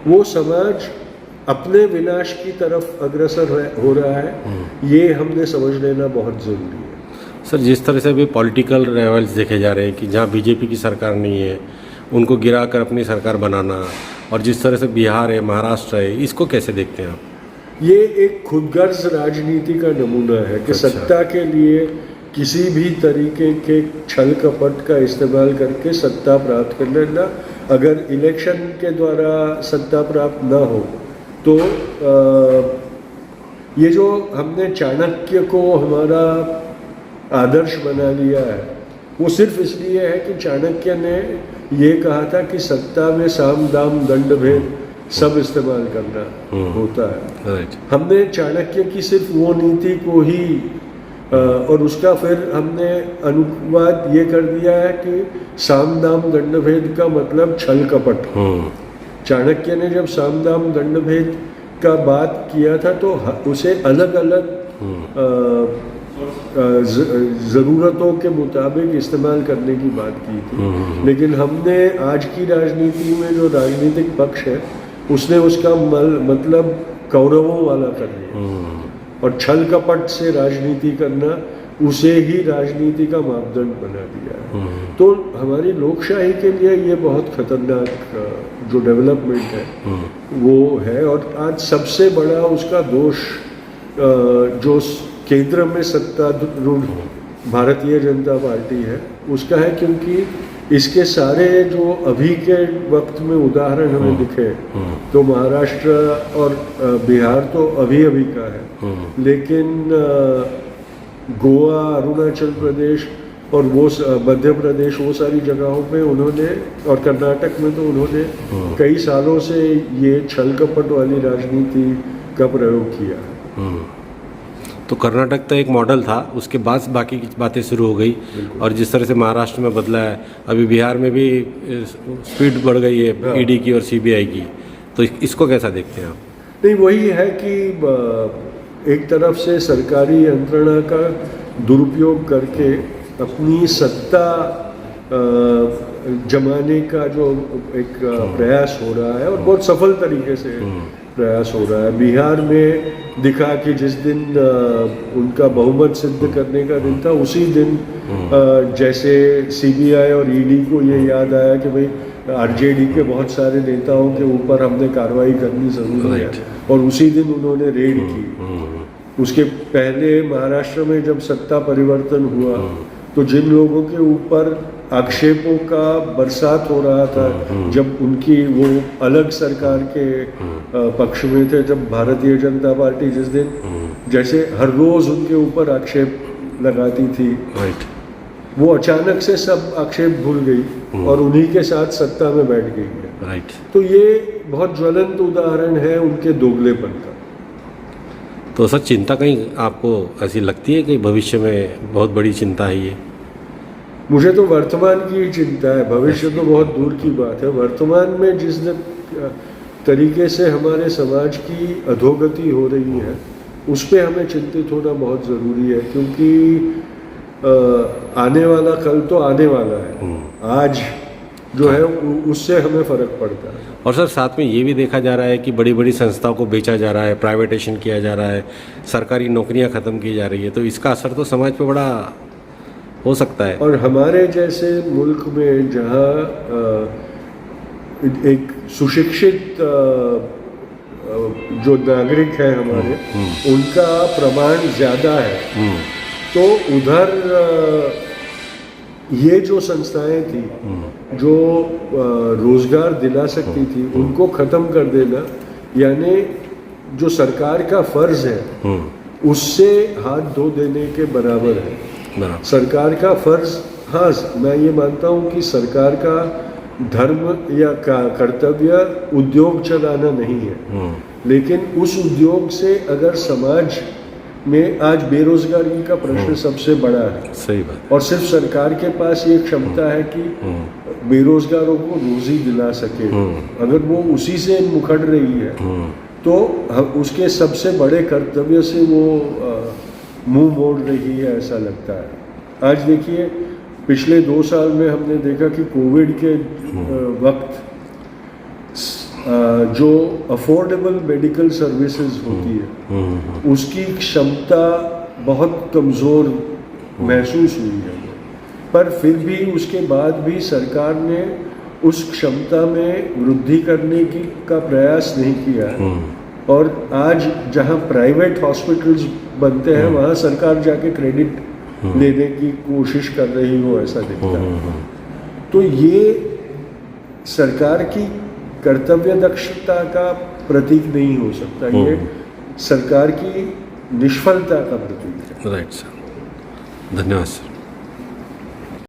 वो समाज अपने विनाश की तरफ अग्रसर हो रहा है, ये हमने समझ लेना बहुत ज़रूरी है। सर, जिस तरह से अभी पॉलिटिकल रेवल्स देखे जा रहे हैं कि जहाँ बीजेपी की सरकार नहीं है उनको गिराकर अपनी सरकार बनाना, और जिस तरह से बिहार है, महाराष्ट्र है, इसको कैसे देखते हैं आप? ये एक खुदगर्ज राजनीति का नमूना है कि अच्छा। सत्ता के लिए किसी भी तरीके के छल कपट का इस्तेमाल करके सत्ता प्राप्त कर लेना। अगर इलेक्शन के द्वारा सत्ता प्राप्त ना हो तो ये जो हमने चाणक्य को हमारा आदर्श बना लिया है, वो सिर्फ इसलिए है कि चाणक्य ने ये कहा था कि सत्ता में साम दाम दंड भेद सब इस्तेमाल करना होता है। राइट। हमने चाणक्य की सिर्फ वो नीति को ही और उसका फिर हमने अनुवाद ये कर दिया है कि साम दाम दंड भेद का मतलब छल कपट। चाणक्य ने जब साम दाम दंड भेद का बात किया था तो उसे अलग अलग ज़रूरतों के मुताबिक इस्तेमाल करने की बात की थी। लेकिन हमने आज की राजनीति में जो राजनीतिक पक्ष है उसने उसका मतलब कौरवों वाला कर दिया, और छल कपट से राजनीति करना उसे ही राजनीति का मापदंड बना दिया है। तो हमारी लोकशाही के लिए ये बहुत खतरनाक जो डेवलपमेंट है वो है। और आज सबसे बड़ा उसका दोष जो केंद्र में सत्तारूढ़ भारतीय जनता पार्टी है उसका है, क्योंकि इसके सारे जो अभी के वक्त में उदाहरण हमें दिखे तो महाराष्ट्र और बिहार तो अभी का है, लेकिन गोवा, अरुणाचल प्रदेश और वो मध्य प्रदेश, वो सारी जगहों पे उन्होंने, और कर्नाटक में तो उन्होंने कई सालों से ये छल कपट वाली राजनीति का प्रयोग किया है। तो कर्नाटक तो एक मॉडल था, उसके बाद बाकी की बातें शुरू हो गई, और जिस तरह से महाराष्ट्र में बदला है, अभी बिहार में भी स्पीड बढ़ गई है ईडी की और सीबीआई की, तो इसको कैसा देखते हैं आप? नहीं, वही है कि एक तरफ से सरकारी यंत्रणा का दुरुपयोग करके अपनी सत्ता जमाने का जो एक प्रयास हो रहा है, और बहुत सफल तरीके से प्रयास हो रहा है। बिहार में दिखा कि जिस दिन उनका बहुमत सिद्ध करने का दिन था, उसी दिन जैसे सीबीआई और ईडी को ये याद आया कि भाई आरजेडी के बहुत सारे नेताओं के ऊपर हमने कार्रवाई करनी जरूरी है, और उसी दिन उन्होंने रेड की। उसके पहले महाराष्ट्र में जब सत्ता परिवर्तन हुआ तो जिन लोगों के ऊपर आक्षेपों का बरसात हो रहा था, जब उनकी वो अलग सरकार के पक्ष में थे, जब भारतीय जनता पार्टी जिस दिन जैसे हर रोज उनके ऊपर आक्षेप लगाती थी, वो अचानक से सब आक्षेप भूल गई और उन्हीं के साथ सत्ता में बैठ गई है। तो ये बहुत ज्वलंत उदाहरण है उनके दोगलेपन का। तो सर, चिंता कहीं आपको ऐसी लगती है कि भविष्य में बहुत बड़ी चिंता है ये? मुझे तो वर्तमान की ही चिंता है, भविष्य तो बहुत दूर की बात है। वर्तमान में जिस तरीके से हमारे समाज की अधोगति हो रही है उस पर हमें चिंतित होना बहुत ज़रूरी है, क्योंकि आने वाला कल तो आने वाला है, आज जो है उससे हमें फ़र्क पड़ता है। और सर, साथ में ये भी देखा जा रहा है कि बड़ी बड़ी संस्थाओं को बेचा जा रहा है, प्राइवेटेशन किया जा रहा है, सरकारी नौकरियां ख़त्म की जा रही है, तो इसका असर तो समाज पे बड़ा हो सकता है। और हमारे जैसे मुल्क में जहाँ एक सुशिक्षित जो नागरिक है हमारे, उनका प्रमाण ज़्यादा है, तो उधर ये जो संस्थाएं थी जो रोजगार दिला सकती थी उनको ख़त्म कर देना, यानी जो सरकार का फर्ज है उससे हाथ धो देने के बराबर है। सरकार का फर्ज, हाँ मैं ये मानता हूँ कि सरकार का धर्म या कर्तव्य उद्योग चलाना नहीं है, लेकिन उस उद्योग से अगर समाज में आज बेरोजगारी का प्रश्न सबसे बड़ा है, सही बात, और सिर्फ सरकार के पास ये क्षमता है कि बेरोजगारों को रोजी दिला सके, अगर वो उसी से मुखर रही है तो उसके सबसे बड़े कर्तव्य से वो मुंह मोड़ रही है, ऐसा लगता है। आज देखिए, पिछले 2 साल में हमने देखा कि कोविड के वक्त जो अफोर्डेबल मेडिकल सर्विसेज होती है उसकी क्षमता बहुत कमज़ोर महसूस हुई है। पर फिर भी उसके बाद भी सरकार ने उस क्षमता में वृद्धि करने की का प्रयास नहीं किया है। और आज जहां प्राइवेट हॉस्पिटल्स बनते हैं वहां सरकार जाके क्रेडिट लेने की कोशिश कर रही हो, ऐसा दिखता है। तो ये सरकार की कर्तव्य दक्षता का प्रतीक नहीं हो सकता, ये सरकार की निष्फलता का प्रतीक है। राइट सर, धन्यवाद सर।